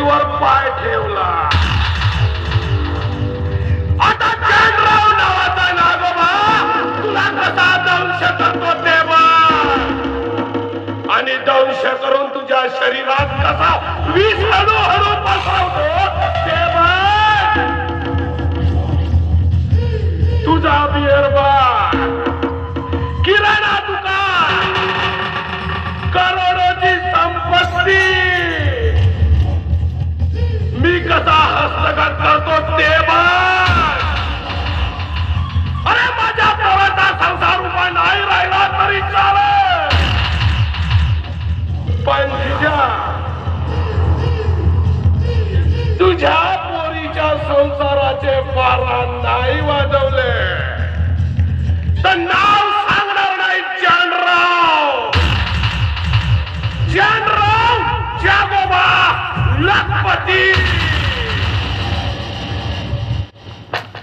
जमिनीवर पाय ठेवला. आता जानराव नावाचा नागोबा तुला कसा दंश करतो ते बघ, आणि दंश करून तुझ्या शरीरात कसा विष हळूहळू पसरवतो ते बघ. तुझा बिअरबा किराणा दुकान, करोडोची संपत्ती मी कसा हस्तगत करतो ते बघ. अरे माझ्या पोराचा संसार उभा नाही राहिला तरी चालेल, पण तुझ्या पोरीच्या संसाराचे बारा नाही वाजवले तर नाव सांगणार नाही. जानराव, जानराव जागोबा लखपती.